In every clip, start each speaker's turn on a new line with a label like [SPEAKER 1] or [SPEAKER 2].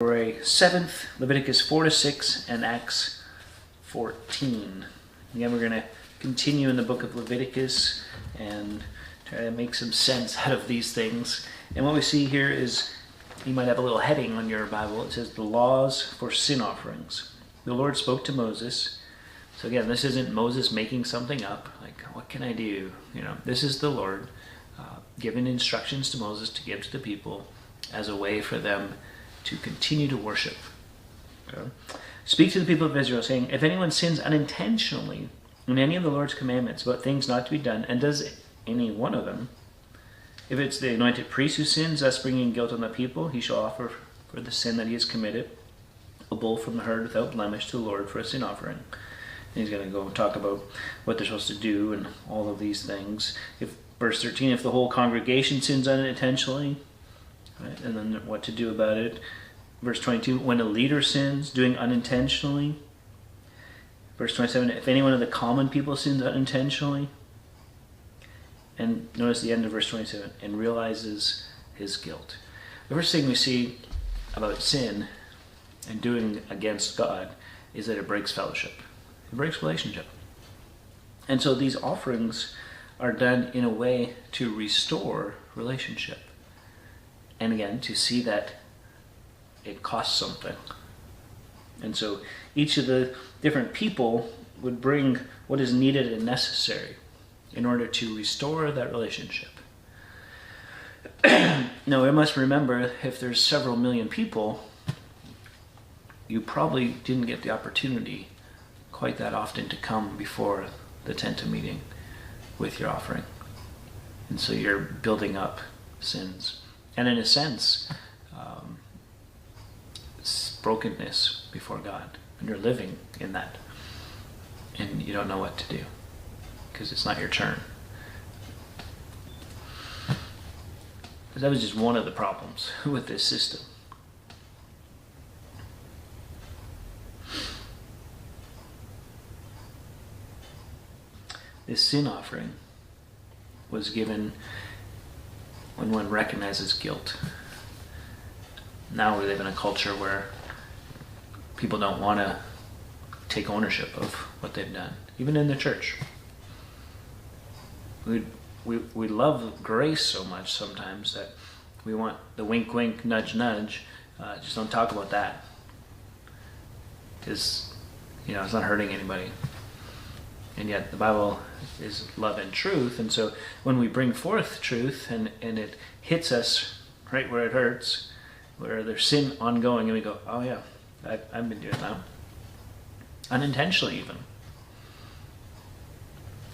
[SPEAKER 1] February 7th, Leviticus 4-6 and Acts 14. Again, we're going to continue in the book of Leviticus and try to make some sense out of these things. And what we see here is, you might have a little heading on your Bible. It says, the laws for sin offerings. The Lord spoke to Moses. So again, this isn't Moses making something up, like, what can I do? This is the Lord giving instructions to Moses to give to the people as a way for them to continue to worship. Okay. Speak to the people of Israel, saying, if anyone sins unintentionally in any of the Lord's commandments about things not to be done, and does any one of them, if it's the anointed priest who sins, thus bringing guilt on the people, he shall offer for the sin that he has committed a bull from the herd without blemish to the Lord for a sin offering. And he's going to go and talk about what they're supposed to do and all of these things. Verse 13, if the whole congregation sins unintentionally, right, and then what to do about it. Verse 22, when a leader sins, doing unintentionally. Verse 27, if anyone of the common people sins unintentionally. And notice the end of verse 27, and realizes his guilt. The first thing we see about sin and doing against God is that it breaks fellowship. It breaks relationship. And so these offerings are done in a way to restore relationship. And again, to see that it costs something. And so each of the different people would bring what is needed and necessary in order to restore that relationship. Now, we must remember, if there's several million people, you probably didn't get the opportunity quite that often to come before the tent of meeting with your offering. And so you're building up sins. And in a sense, brokenness before God. And you're living in that. And you don't know what to do. Because it's not your turn. But that was just one of the problems with this system. This sin offering was given when one recognizes guilt. Now we live in a culture where people don't want to take ownership of what they've done, even in the church. We love grace so much sometimes that we want the wink wink, nudge nudge, just don't talk about that. Because, it's not hurting anybody. And yet the Bible is love and truth, and so when we bring forth truth and it hits us right where it hurts, where there's sin ongoing, and we go, oh yeah, I've been doing that. Unintentionally even.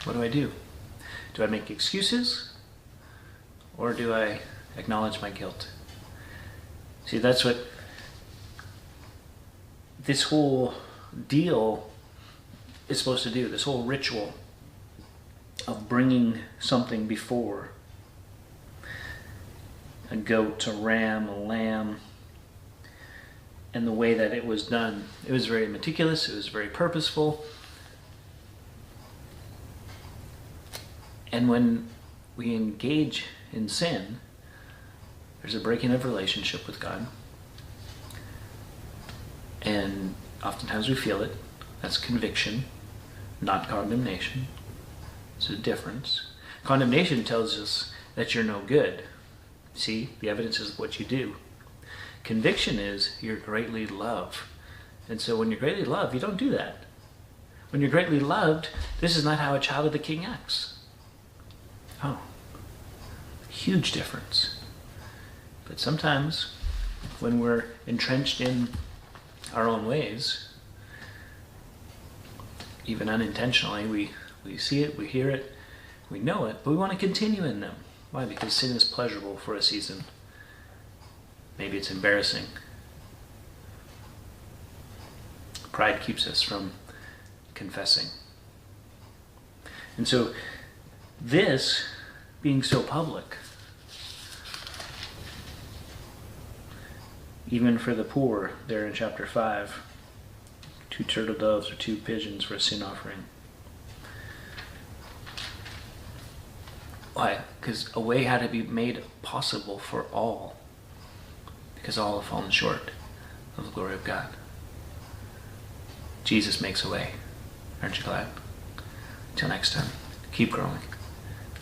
[SPEAKER 1] What do I do? Do I make excuses? Or do I acknowledge my guilt? See, that's what this whole deal is supposed to do. This whole ritual of bringing something before. A goat, a ram, a lamb. And the way that it was done. It was very meticulous. It was very purposeful. And when we engage in sin, there's a breaking of relationship with God. And oftentimes we feel it. That's conviction, not condemnation. It's a difference. Condemnation tells us that you're no good. See, the evidence is what you do. Conviction is you're greatly loved. And so when you're greatly loved, you don't do that. When you're greatly loved, this is not how a child of the King acts. Oh, huge difference. But sometimes when we're entrenched in our own ways, even unintentionally, we see it, we hear it, we know it, but we want to continue in them. Why? Because sin is pleasurable for a season. Maybe it's embarrassing. Pride keeps us from confessing. And so, this being so public, even for the poor, there in chapter 5, 2 turtle doves or 2 pigeons for a sin offering. Why? Because a way had to be made possible for all. Because all have fallen short of the glory of God. Jesus makes a way. Aren't you glad? Till next time, keep growing.